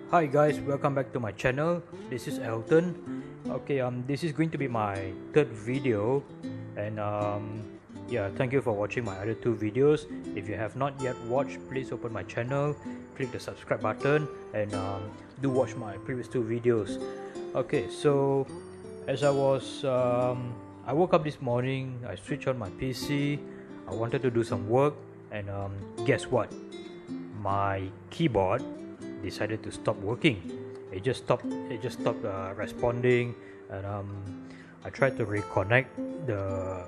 Hi guys, welcome back to my channel. This is Elton. Okay, this is going to be my third video, and yeah, thank you for watching my other two videos. If you have not yet watched, please open my channel, click the subscribe button, and do watch my previous two videos. Okay, so as I woke up this morning, I switched on my PC. I wanted to do some work, and guess what? My keyboard decided to stop working. It just stopped responding, and I tried to reconnect the,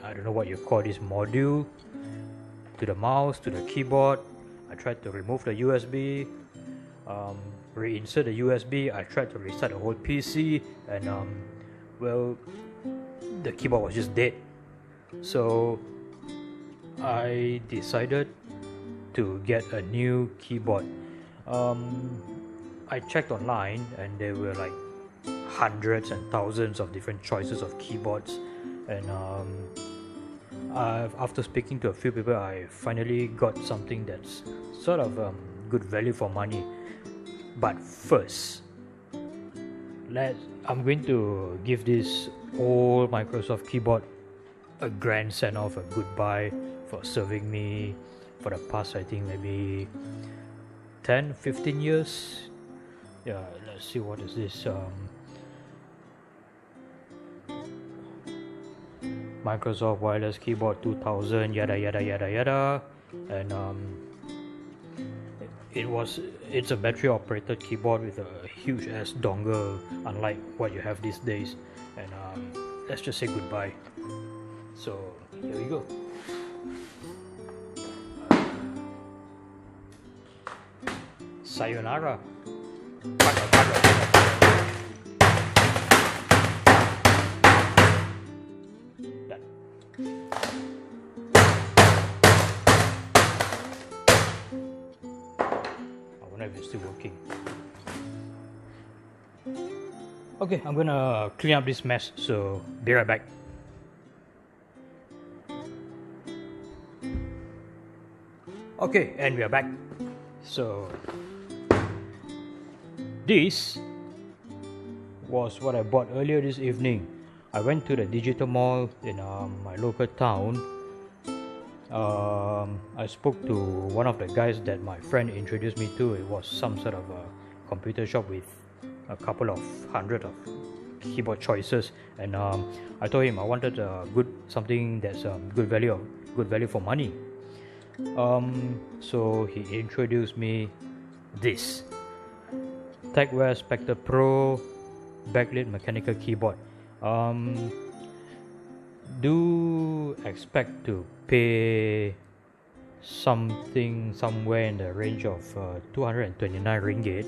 I don't know what you call this module, to the mouse, to the keyboard. I tried to remove the USB, reinsert the USB. I tried to restart the whole PC, and well, the keyboard was just dead. So I decided to get a new keyboard. I checked online, and there were like hundreds and thousands of different choices of keyboards, and after speaking to a few people, I finally got something that's sort of good value for money. But first, I'm going to give this old Microsoft keyboard a grand send off, a goodbye, for serving me for the past, I think, maybe 10-15 years. Yeah, let's see, what is this, Microsoft wireless keyboard 2000, yada yada yada yada. And it's a battery operated keyboard with a huge ass dongle, unlike what you have these days. And let's just say goodbye. So here we go. Sayonara. Done. I wonder if it's still working. Okay, I'm gonna clean up this mess, so be right back. Okay, and we are back. So this was what I bought earlier this evening. I went to the digital mall in my local town. I spoke to one of the guys that my friend introduced me to. It was some sort of a computer shop with a couple of hundred of keyboard choices, and I told him I wanted something that's good value for money. So he introduced me this Tecware Spectre Pro backlit mechanical keyboard. Do expect to pay something somewhere in the range of 229 ringgit,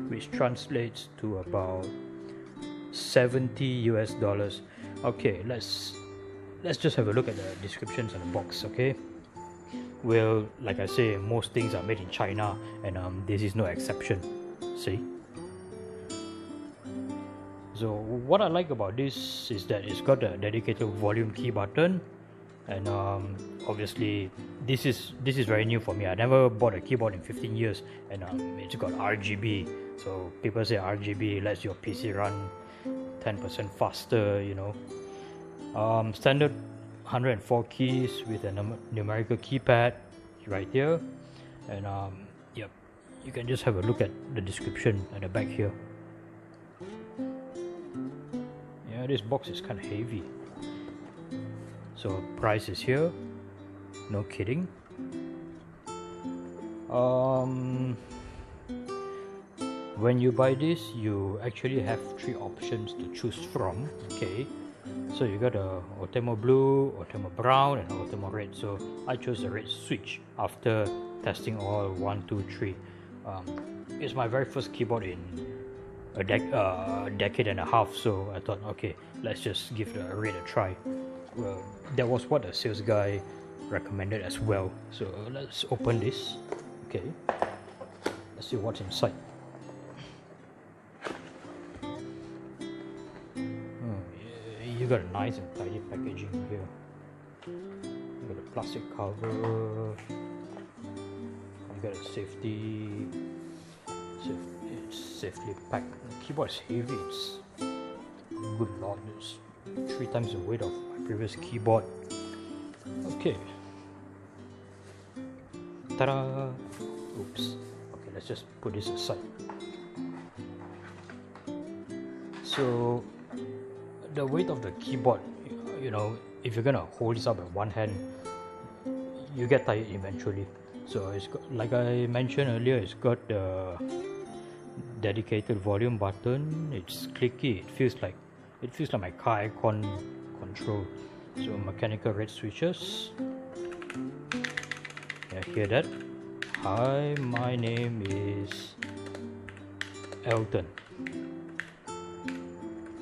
which translates to about $70 US. Okay, let's just have a look at the descriptions on the box. Okay, well, like I say, most things are made in China, and this is no exception. See? So what I like about this is that it's got a dedicated volume key button, and obviously this is very new for me. I never bought a keyboard in 15 years, and it's got RGB. So people say RGB lets your PC run 10% faster, you know. Standard 104 keys with a numerical keypad right here, and yep, you can just have a look at the description at the back here. Yeah, this box is kind of heavy. So price is here, no kidding. When you buy this, you actually have 3 options to choose from. Okay, so you got a Outemu blue, Outemu brown, and Outemu red. So I chose the red switch after testing all 1, 2, 3. It's my very first keyboard in a decade and a half, so I thought, okay, let's just give the red a try. Well, that was what the sales guy recommended as well. So let's open this. Okay, let's see what's inside. You got a nice and tidy packaging here. You got a plastic cover. You got a safety safely packed. The keyboard is heavy. It's good lord, it's 3 times the weight of my previous keyboard. Okay. Ta-da! Oops. Okay, let's just put this aside. So the weight of the keyboard, you know, if you're gonna hold this up with one hand, you get tired eventually. So it's got, like I mentioned earlier, it's got the dedicated volume button. It's clicky. It feels like my car icon control. So mechanical red switches. Yeah, hear that? Hi, my name is Elton.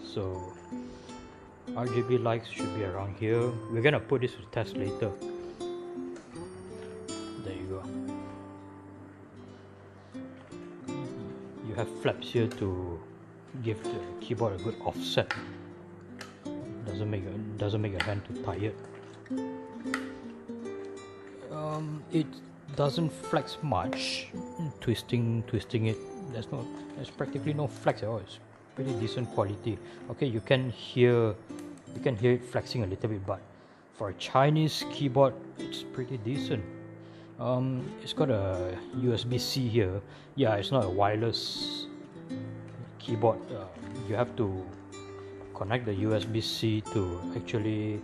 So RGB lights should be around here. We're gonna put this to test later. There you go. You have flaps here to give the keyboard a good offset. Doesn't make your hand too tired. It doesn't flex much. Twisting it. There's practically no flex at all. It's pretty decent quality. Okay, you can hear it flexing a little bit, but for a Chinese keyboard, it's pretty decent. It's got a USB-C here. Yeah, it's not a wireless keyboard. You have to connect the USB-C to actually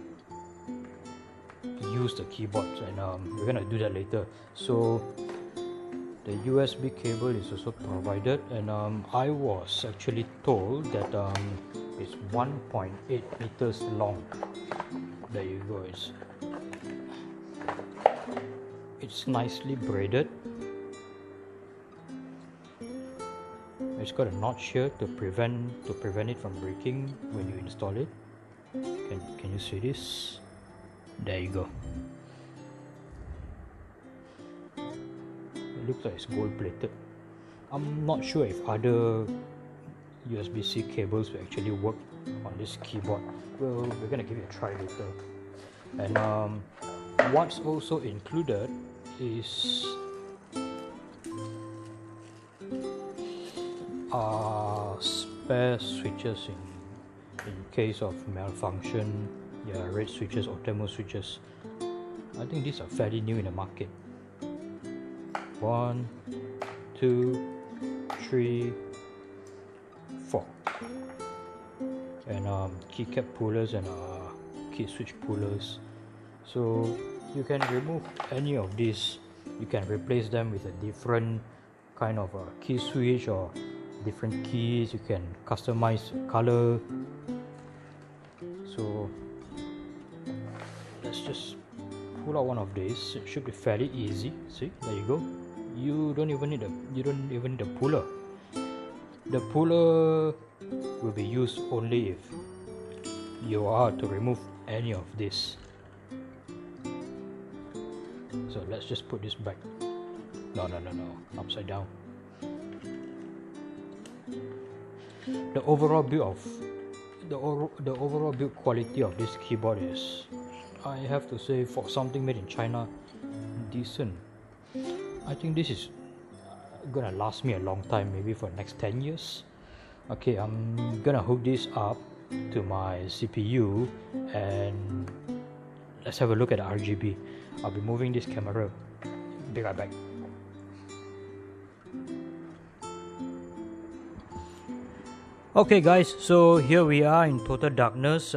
use the keyboard, and we're gonna do that later. So the USB cable is also provided, and I was actually told that it's 1.8 meters long. There you go. It's nicely braided. It's got a notch here to prevent it from breaking when you install it. Can you see this? There you go. It looks like it's gold plated. I'm not sure if other USB-C cables will actually work on this keyboard. Well, we're gonna give it a try later. And what's also included is spare switches in case of malfunction. Yeah, red switches, Outemu switches. I think these are fairly new in the market. 1, 2, 3, 4. And keycap pullers and key switch pullers. So you can remove any of these. You can replace them with a different kind of key switch or different keys. You can customize color. So let's just pull out one of these. It should be fairly easy. See, there you go. You don't even need a puller. The puller will be used only if you are to remove any of this. So let's just put this back. No, upside down. The overall build quality of this keyboard is, I have to say, for something made in China, decent. I think this is gonna last me a long time, maybe for the next 10 years. Okay, I'm gonna hook this up to my CPU and let's have a look at the RGB. I'll be moving this camera. Be right back. Okay guys, so here we are in total darkness.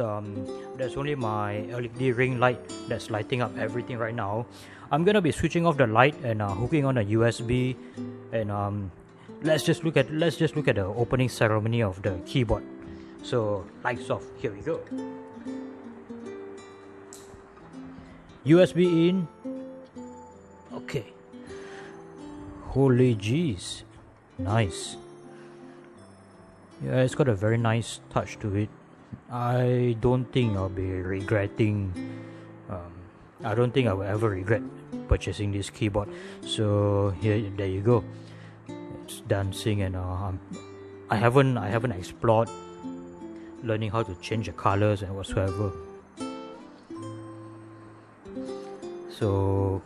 There's only my LED ring light that's lighting up everything right now. I'm gonna be switching off the light and hooking on a USB, and let's just look at the opening ceremony of the keyboard. So lights off. Here we go. USB in. Okay. Holy jeez, nice. Yeah, it's got a very nice touch to it. I don't think I'll be regretting. I don't think I will ever regret purchasing this keyboard. So there you go. It's dancing, and I haven't explored learning how to change the colors and whatsoever. So